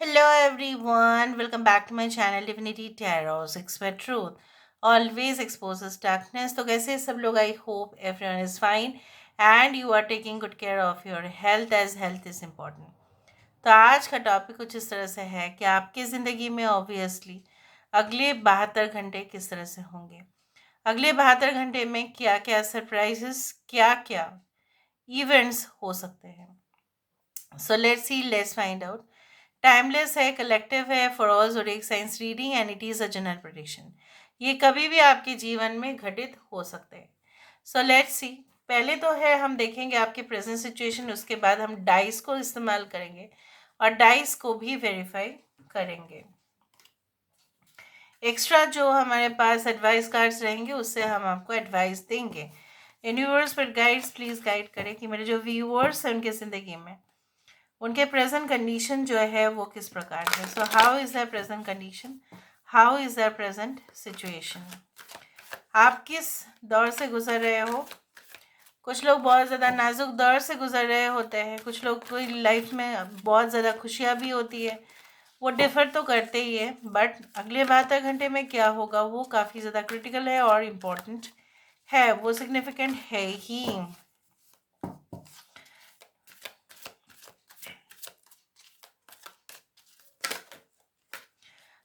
Hello everyone, welcome back to my channel Divinity Tarot 6 by Truth. Always exposes darkness. तो कैसे सब लोग I hope everyone is fine and you are taking good care of your health as health is important. तो आज का topic कुछ इस तरह से है कि आपकी ज़िंदगी में ऑब्वियसली अगले 72 घंटे किस तरह से होंगे। अगले 72 घंटे में क्या क्या सरप्राइजेस क्या क्या इवेंट्स हो सकते हैं। सो let's C, let's find out. Timeless है, कलेक्टिव है, for all zodiac science reading and it is a general prediction. ये कभी भी आपके जीवन में घटित हो सकते हैं। सो लेट्स सी। पहले तो है हम देखेंगे आपके प्रेजेंट सिचुएशन, उसके बाद हम डाइस को इस्तेमाल करेंगे और डाइस को भी वेरीफाई करेंगे। एक्स्ट्रा जो हमारे पास एडवाइस कार्ड्स रहेंगे उससे हम आपको एडवाइस देंगे। यूनिवर्स पर गाइड्स प्लीज़ गाइड करें कि मेरे जो व्यूअर्स हैं उनकी ज़िंदगी में उनके प्रेजेंट कंडीशन जो है वो किस प्रकार है। So how is the present condition, how is the present situation, आप किस दौर से गुजर रहे हो। कुछ लोग बहुत ज़्यादा नाजुक दौर से गुजर रहे होते हैं, कुछ लोग कोई लाइफ में बहुत ज़्यादा खुशियाँ भी होती है, वो डिफ़र तो करते ही है, बट अगले 72 घंटे में क्या होगा वो काफ़ी ज़्यादा क्रिटिकल है और इम्पोर्टेंट है, वो सिग्निफिकेंट है ही।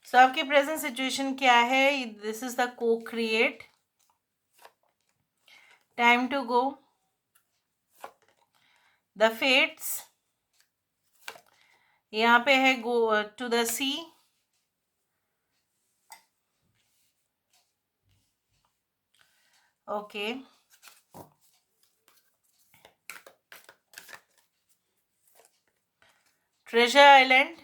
सो आपकी प्रेजेंट सिचुएशन क्या है। This is the co create, time to go, the fates, यहाँ पे है go to the sea, okay, treasure island.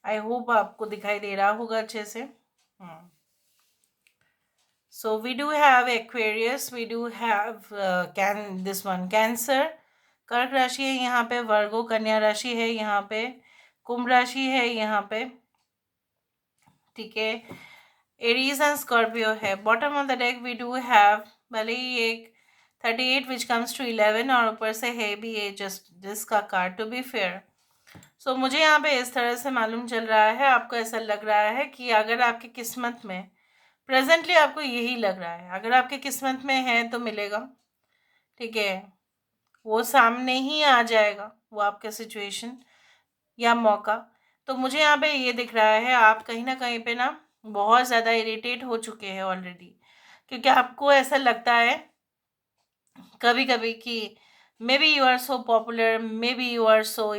I hope आपको दिखाई दे रहा होगा अच्छे से। So we do have Aquarius, we do have can this one Cancer, कर्क राशि है यहाँ पे, वर्गो कन्या राशि है यहाँ पे, कुंभ राशि है यहाँ पे, ठीक है, एरीज एंड स्कॉर्पियो है। Bottom of the deck we do have भले ही एक 38 विच कम्स टू 11 और ऊपर से है भी ये जस्ट जिसका कार्ड टू बी फेयर। सो मुझे यहाँ पे इस तरह से मालूम चल रहा है, आपको ऐसा लग रहा है कि अगर आपकी किस्मत में प्रेजेंटली आपको यही लग रहा है, अगर आपकी किस्मत में है तो मिलेगा, ठीक है, वो सामने ही आ जाएगा वो आपका सिचुएशन या मौका। तो मुझे यहाँ पे ये दिख रहा है आप कहीं ना कहीं पे ना बहुत ज़्यादा इरिटेट हो चुके हैं ऑलरेडी, क्योंकि आपको ऐसा लगता है कभी कभी कि maybe you are so popular, maybe you are so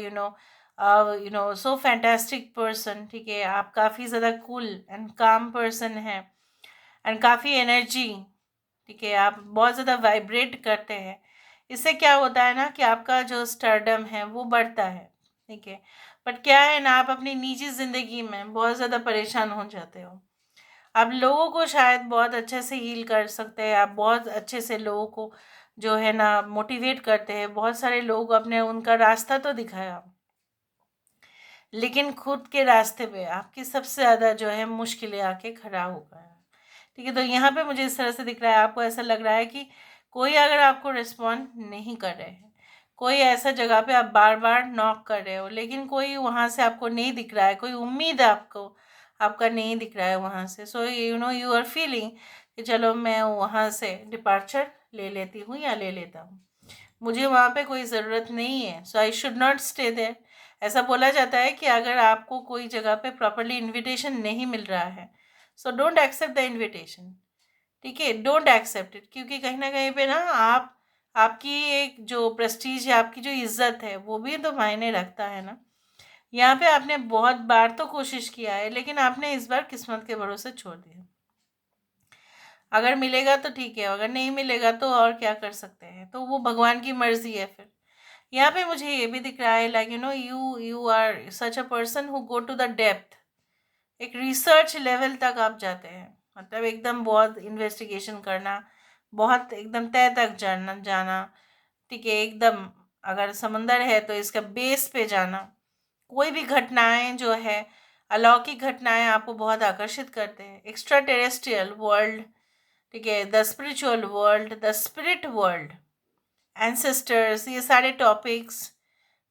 so fantastic person, ठीक है, आप काफ़ी ज़्यादा कूल एंड काम पर्सन हैं एंड काफ़ी एनर्जी, ठीक है, आप बहुत ज़्यादा वाइब्रेट करते हैं। इससे क्या होता है ना कि आपका जो स्टारडम है वो बढ़ता है, ठीक है, बट क्या है ना आप अपनी निजी ज़िंदगी में बहुत ज़्यादा परेशान हो जाते हो। आप लोगों को शायद बहुत अच्छे से हील कर सकते हैं, आप बहुत अच्छे से लोगों को जो है ना मोटिवेट करते हैं, बहुत सारे लोग अपने उनका रास्ता तो दिखाया, लेकिन खुद के रास्ते पे आपकी सबसे ज़्यादा जो है मुश्किलें आके खड़ा हो गया है, ठीक है। तो यहाँ पे मुझे इस तरह से दिख रहा है, आपको ऐसा लग रहा है कि कोई अगर आपको रिस्पॉन्ड नहीं कर रहे हैं, कोई ऐसा जगह पे आप बार बार नॉक कर रहे हो लेकिन कोई वहाँ से आपको नहीं दिख रहा है, कोई उम्मीद आपको आपका नहीं दिख रहा है वहाँ से। सो यू आर फीलिंग कि चलो मैं वहाँ से डिपार्चर ले लेती हूँ या ले लेता हूँ, मुझे वहाँ पे कोई ज़रूरत नहीं है, so I should not stay there. ऐसा बोला जाता है कि अगर आपको कोई जगह पे प्रॉपरली इनविटेशन नहीं मिल रहा है, so don't accept the invitation, ठीक है, डोंट एक्सेप्ट इट, क्योंकि कहीं ना कहीं पे ना आप आपकी एक जो प्रेस्टीज है, आपकी जो इज्जत है वो भी तो मायने रखता है ना। यहाँ पे आपने बहुत बार तो कोशिश किया है लेकिन आपने इस बार किस्मत के भरोसे छोड़ दिया। अगर मिलेगा तो ठीक है, अगर नहीं मिलेगा तो और क्या कर सकते हैं, तो वो भगवान की मर्जी है फिर। यहाँ पे मुझे ये भी दिख रहा है like you you are such a person who go to the depth, एक रिसर्च लेवल तक आप जाते हैं, मतलब एकदम बहुत इन्वेस्टिगेशन करना, बहुत एकदम तय तक जाना जाना, ठीक है, एकदम अगर समंदर है तो इसका बेस पे जाना। कोई भी घटनाएं जो है, अलौकिक घटनाएं आपको बहुत आकर्षित करते हैं, एक्स्ट्रा टेरेस्ट्रियल वर्ल्ड, ठीक है, the spiritual world, the spirit world, ancestors, ये सारे टॉपिक्स,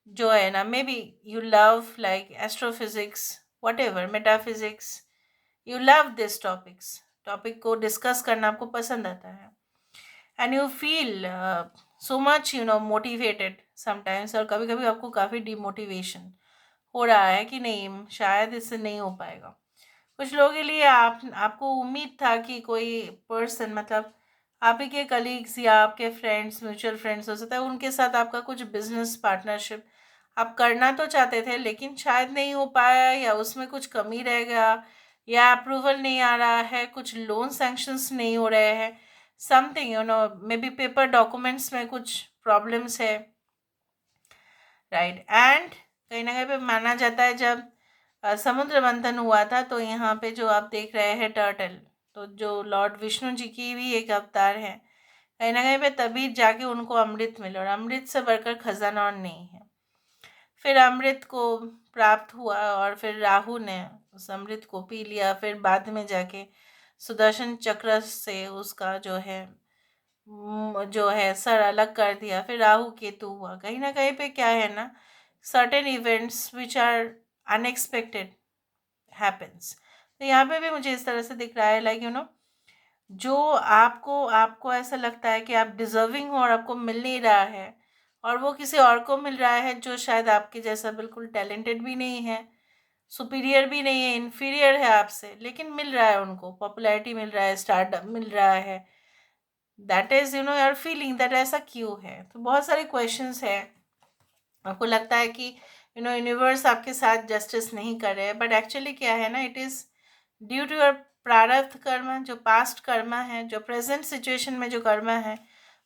जो है ना, may be you love like astrophysics, what ever, metaphysics, you love this topic को डिस्कस करना आपको पसंद आता है, and you feel so much motivated sometimes, और कभी कभी आपको काफ़ी डिमोटिवेशन हो रहा है कि नहीं, शायद इससे नहीं हो पाएगा। कुछ लोगों के लिए आपको उम्मीद था कि कोई पर्सन, मतलब आप ही के कलीग्स या आपके फ्रेंड्स, म्यूचुअल फ्रेंड्स हो सकता है, उनके साथ आपका कुछ बिजनेस पार्टनरशिप आप करना तो चाहते थे, लेकिन शायद नहीं हो पाया, या उसमें कुछ कमी रह गया, या अप्रूवल नहीं आ रहा है, कुछ लोन सैंक्शंस नहीं हो रहे हैं, something may be paper documents में कुछ प्रॉब्लम्स है, राइट। एंड कहीं ना कहीं पे माना जाता है, जब समुद्र मंथन हुआ था, तो यहाँ पे जो आप देख रहे हैं टर्टल, तो जो लॉर्ड विष्णु जी की भी एक अवतार है, कहीं ना कहीं पे तभी जाके उनको अमृत मिला, और अमृत से बढ़कर खजाना और नहीं है। फिर अमृत को प्राप्त हुआ, और फिर राहु ने उस अमृत को पी लिया, फिर बाद में जाके सुदर्शन चक्र से उसका जो है सर अलग कर दिया, फिर राहु केतु हुआ। कहीं ना कहीं पे क्या है ना, certain events which are unexpected happens. तो यहाँ पे भी मुझे इस तरह से दिख रहा है, लाइक जो आपको आपको ऐसा लगता है कि आप डिजर्विंग हो और आपको मिल नहीं रहा है, और वो किसी और को मिल रहा है जो शायद आपके जैसा बिल्कुल टैलेंटेड भी नहीं है, सुपीरियर भी नहीं है, इन्फीरियर है आपसे, लेकिन मिल रहा है, उनको पॉपुलैरिटी मिल रहा है, स्टार्टअप मिल रहा है, that is your feeling that ऐसा क्यों है। तो बहुत सारे क्वेश्चंस है, आपको लगता है कि यूनिवर्स आपके साथ जस्टिस नहीं कर रहे हैं, बट एक्चुअली क्या है ना, it is due to your प्रारब्ध कर्म, जो पास्ट कर्म है, जो प्रेजेंट सिचुएशन में जो कर्म है,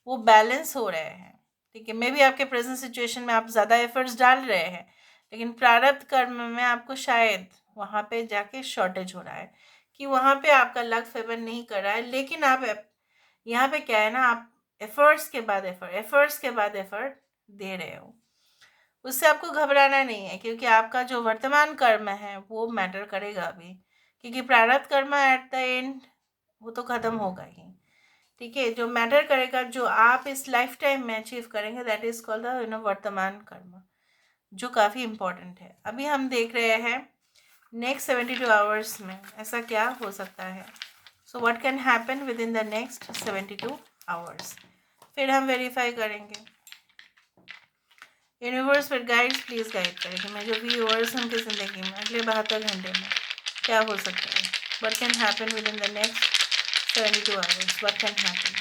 वो बैलेंस हो रहे हैं, ठीक है। मे बी आपके प्रेजेंट सिचुएशन में आप ज़्यादा एफर्ट्स डाल रहे हैं, लेकिन प्रारब्ध कर्म में आपको शायद वहाँ पे जाके शॉर्टेज हो रहा है, कि वहाँ पे आपका लक फेवर नहीं कर रहा है, लेकिन आप यहाँ पे क्या है ना, आप एफर्ट्स के बाद एफर्ट दे रहे हो, उससे आपको घबराना नहीं है, क्योंकि आपका जो वर्तमान कर्म है वो मैटर करेगा अभी, क्योंकि प्रारब्ध कर्म एट द एंड वो तो ख़त्म होगा ही, ठीक है। जो मैटर करेगा, जो आप इस लाइफ टाइम में अचीव करेंगे, दैट इज़ कॉल्ड द वर्तमान कर्म, जो काफ़ी इम्पोर्टेंट है। अभी हम देख रहे हैं नेक्स्ट 72 आवर्स में ऐसा क्या हो सकता है। So what can happen with in the next 72 hours, फिर हम वेरीफाई करेंगे। यूनिवर्स फिर गाइड्स प्लीज़ गाइड करें कि मैं जो व्यूअर्स उनकी ज़िंदगी में अगले 72 घंटे में क्या हो सकता है। What can happen with in the next 72 hours, what can happen.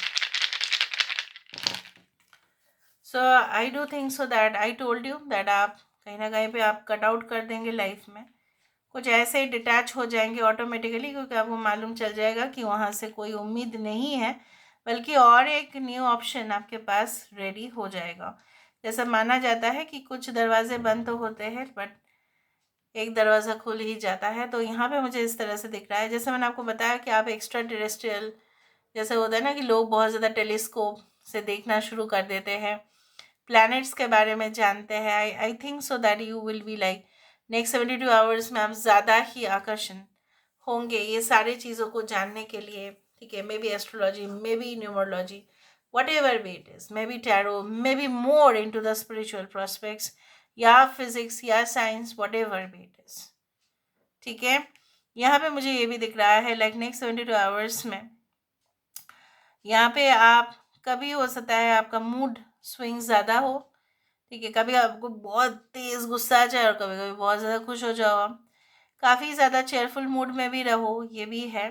So I do think so that I told you that आप कहीं ना कहीं पे आप कट आउट कर देंगे लाइफ में, कुछ ऐसे ही डिटैच हो जाएंगे ऑटोमेटिकली, क्योंकि आपको मालूम चल जाएगा कि वहाँ से कोई उम्मीद नहीं है, बल्कि और एक न्यू ऑप्शन आपके पास रेडी हो जाएगा। जैसा माना जाता है कि कुछ दरवाजे बंद तो होते हैं, बट एक दरवाज़ा खुल ही जाता है। तो यहाँ पे मुझे इस तरह से दिख रहा है, जैसे मैंने आपको बताया कि आप एक्स्ट्रा टेरेस्ट्रियल, जैसे होता है ना कि लोग बहुत ज़्यादा टेलीस्कोप से देखना शुरू कर देते हैं, प्लैनेट्स के बारे में जानते हैं। I think so that you will be like next 72 hours में आप ज़्यादा ही आकर्षण होंगे ये सारी चीज़ों को जानने के लिए, ठीक है। Maybe astrology, maybe numerology, whatever be it is, maybe tarot, maybe more into the spiritual prospects, या फिजिक्स या science, whatever be it is, ठीक है। यहाँ पे मुझे ये भी दिख रहा है लाइक नेक्स्ट 72 आवर्स में यहाँ पे आप कभी हो सकता है आपका मूड स्विंग ज़्यादा हो, ठीक है। कभी आपको बहुत तेज़ गुस्सा आ जाए, और कभी कभी बहुत ज़्यादा खुश हो जाओ आप, काफ़ी ज़्यादा चेयरफुल मूड में भी रहो, ये भी है।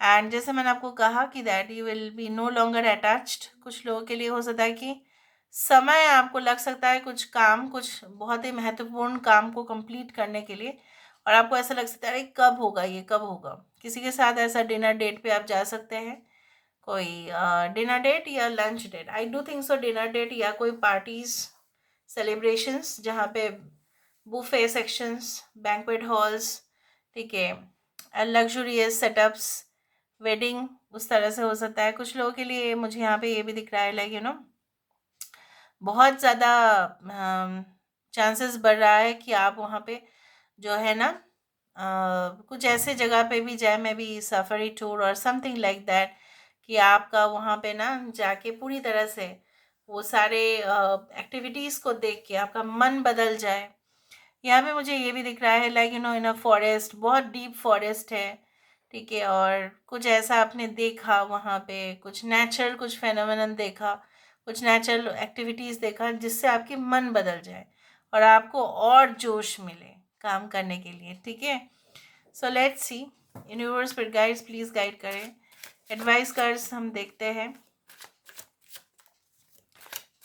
एंड जैसे मैंने आपको कहा कि that you will be no longer attached, कुछ लोगों के लिए हो सकता है कि समय आपको लग सकता है कुछ काम, कुछ बहुत ही महत्वपूर्ण काम को कंप्लीट करने के लिए, और आपको ऐसा लग सकता है अरे कब होगा ये, कब होगा। किसी के साथ ऐसा डिनर डेट पे आप जा सकते हैं, कोई डिनर डेट या lunch date, I do think so dinner date, या कोई पार्टीज, सेलिब्रेशंस जहाँ पे बुफे सेक्शंस, बैंक्वेट हॉल्स, ठीक है, लग्जूरियस सेटअप्स, वेडिंग, उस तरह से हो सकता है। कुछ लोगों के लिए मुझे यहाँ पे ये भी दिख रहा है लाइक बहुत ज़्यादा चांसेस बढ़ रहा है कि आप वहाँ पे जो है ना कुछ ऐसे जगह पे भी जाए, मे बी सफारी टूर और समथिंग लाइक दैट, कि आपका वहाँ पे ना जाके पूरी तरह से वो सारे एक्टिविटीज़ को देख के आपका मन बदल जाए। यहाँ पे मुझे ये भी दिख रहा है लाइक इन अ फॉरेस्ट, बहुत डीप फॉरेस्ट है, ठीक है, और कुछ ऐसा आपने देखा वहाँ पे, कुछ नेचुरल कुछ फेनोमेनन देखा, कुछ नेचुरल एक्टिविटीज़ देखा जिससे आपकी मन बदल जाए और आपको और जोश मिले काम करने के लिए, ठीक है। सो लेट्स सी, यूनिवर्स पर गाइड्स प्लीज़ गाइड करें, एडवाइस कार्ड्स हम देखते हैं,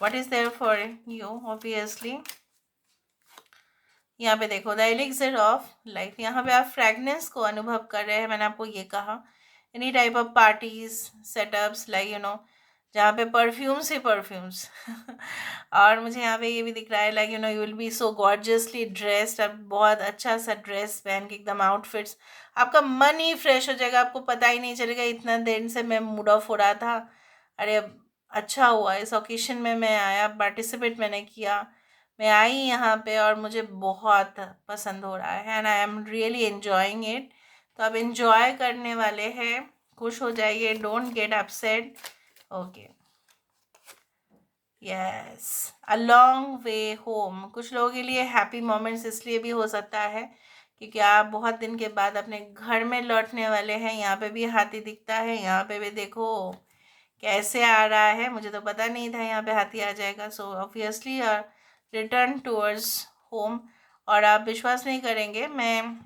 what is there for you obviously. यहाँ पे देखो द एलिक्सर ऑफ लाइफ, यहाँ पे आप फ्रेगनेंस को अनुभव कर रहे हैं, मैंने आपको ये कहा। Any type of parties setups like जहाँ पे परफ्यूम्स ही परफ्यूम्स और मुझे यहाँ पे ये भी दिख रहा है like you will be so gorgeously dressed, अब बहुत अच्छा सा ड्रेस पहन के एकदम आउटफिट्स, आपका मन ही फ्रेश हो जाएगा, आपको पता ही नहीं चलेगा इतना दिन से मैं मूड ऑफ हो रहा था, अरे अब अच्छा हुआ इस ओकेशन में मैं आया, पार्टिसिपेट मैंने किया, मैं आई यहाँ पे और मुझे बहुत पसंद हो रहा है and I am really enjoying it. तो आप एन्जॉय करने वाले हैं, खुश हो जाइए, don't get upset, okay. Yes, a long way home, कुछ लोगों के लिए हैप्पी मोमेंट्स इसलिए भी हो सकता है क्योंकि आप बहुत दिन के बाद अपने घर में लौटने वाले हैं। यहाँ पे भी हाथी दिखता है, यहाँ पे भी देखो कैसे आ रहा है, मुझे तो पता नहीं था यहाँ पे हाथी आ जाएगा। So obviously return towards home. और आप विश्वास नहीं करेंगे, मैं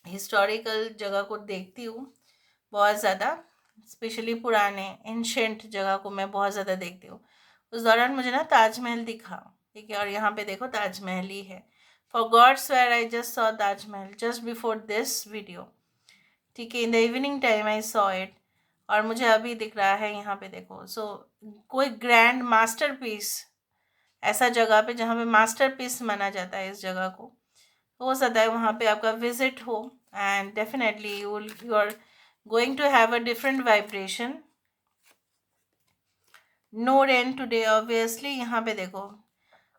हिस्टोरिकल जगह को देखती हूँ बहुत ज़्यादा, स्पेशली पुराने एंशेंट जगह को मैं बहुत ज़्यादा देखती हूँ। उस दौरान मुझे ना ताजमहल दिखा, ठीक है, और यहाँ पे देखो ताजमहल ही है। For God's where I just saw Taj Mahal just before this video, ठीक है, in the evening time I saw it, और मुझे अभी दिख रहा है यहाँ पे देखो। सो कोई ग्रैंड मास्टरपीस, ऐसा जगह पे जहाँ पे मास्टरपीस माना जाता है इस जगह को, हो सकता है वहाँ पे आपका विजिट हो and definitely you are going to have a different vibration. No rain today obviously, यहाँ पे देखो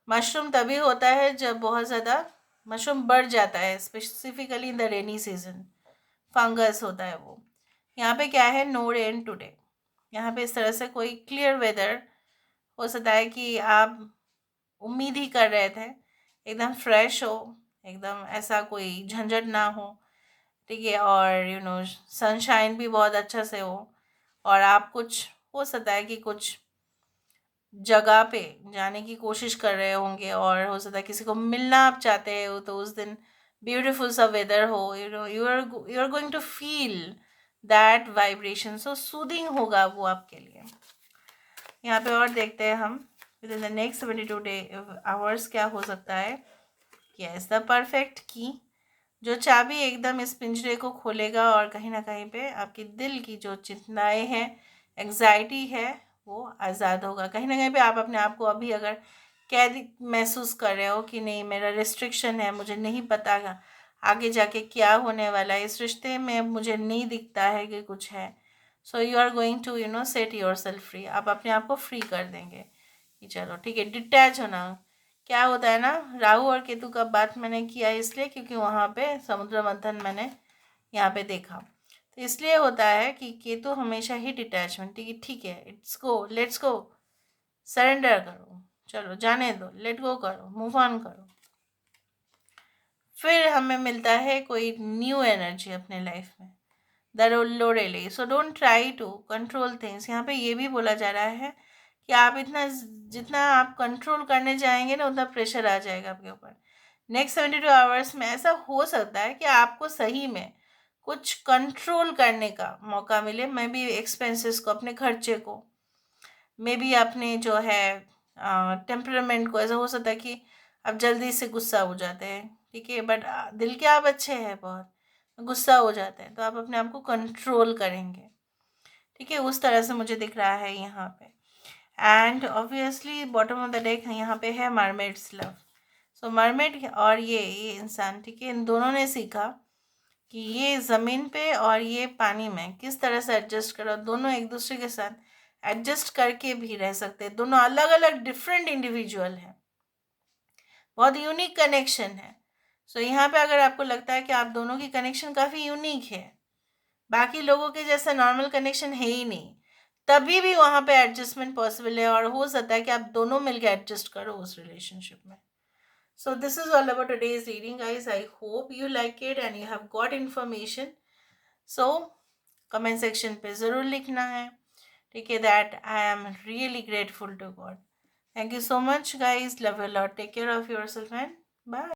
मशरूम तभी होता है जब बहुत ज़्यादा मशरूम बढ़ जाता है, specifically in the rainy season, fungus होता है वो। यहाँ पे क्या है, नो रेन टुडे, यहाँ पे इस तरह से कोई क्लियर वेदर हो सकता है कि आप उम्मीद ही कर रहे थे, एकदम फ्रेश हो, एकदम ऐसा कोई झंझट ना हो, ठीक है, और सनशाइन भी बहुत अच्छा से हो, और आप कुछ हो सकता है कि कुछ जगह पे जाने की कोशिश कर रहे होंगे और हो सकता है किसी को मिलना आप चाहते हो, तो उस दिन ब्यूटीफुल सा वेदर हो, you are going to feel that vibration, so soothing होगा वो आपके लिए। यहाँ पे और देखते हैं हम with in the next 72 day hours क्या हो सकता है। यस, द परफेक्ट की, जो चाबी एकदम इस पिंजरे को खोलेगा और कहीं ना कहीं पे आपके दिल की जो चिंताएं हैं, एंग्जाइटी है, वो आज़ाद होगा। कहीं ना कहीं पे आप अपने आप को अभी अगर कैद महसूस कर रहे हो कि नहीं मेरा रिस्ट्रिक्शन है, मुझे नहीं पता आगे जाके क्या होने वाला है, इस रिश्ते में मुझे नहीं दिखता है कि कुछ है, so you are going to set yourself free, आप अपने आप को फ्री कर देंगे कि चलो ठीक है, डिटैच होना। क्या होता है ना, राहु और केतु का बात मैंने किया इसलिए क्योंकि वहाँ पे समुद्र मंथन मैंने यहाँ पे देखा, तो इसलिए होता है कि केतु हमेशा ही डिटैचमेंट, ठीक है, it's go, let's go, surrender करो, चलो जाने दो, लेट गो करो, मूव ऑन करो, फिर हमें मिलता है कोई न्यू एनर्जी अपने लाइफ में, the Lorelei. So don't try to control things, यहाँ पे ये भी बोला जा रहा है कि आप इतना जितना आप कंट्रोल करने जाएंगे ना उतना प्रेशर आ जाएगा आपके ऊपर। नेक्स्ट 72 आवर्स में ऐसा हो सकता है कि आपको सही में कुछ कंट्रोल करने का मौका मिले, मे बी एक्सपेंसेस को, अपने खर्चे को, मे बी अपने जो है टेम्परामेंट को। ऐसा हो सकता है कि आप जल्दी से गुस्सा हो जाते हैं, ठीक है, बट दिल के आप अच्छे हैं बहुत, गुस्सा हो जाते हैं, तो आप अपने आप को कंट्रोल करेंगे, ठीक है, उस तरह से मुझे दिख रहा है यहाँ पे। And obviously bottom of the deck यहाँ पे है मरमेड्स लव। सो मरमेड और ये इंसान, ठीक है, इन दोनों ने सीखा कि ये ज़मीन पे और ये पानी में किस तरह से एडजस्ट करो, दोनों एक दूसरे के साथ एडजस्ट करके भी रह सकते हैं, दोनों अलग अलग डिफरेंट इंडिविजुअल हैं, बहुत यूनिक कनेक्शन है। सो यहाँ पे अगर आपको लगता है कि आप दोनों की कनेक्शन काफ़ी यूनिक है, बाकी लोगों के जैसा नॉर्मल कनेक्शन है ही नहीं, तभी भी वहाँ पे एडजस्टमेंट पॉसिबल है, और हो सकता है कि आप दोनों मिलकर एडजस्ट करो उस रिलेशनशिप में. So this is all about today's reading, guys. I hope you like it and you have got information. So comment section पे ज़रूर लिखना है, ठीक है. That I am really grateful to God. Thank you so much, guys. Love you a lot. Take care of yourself and bye.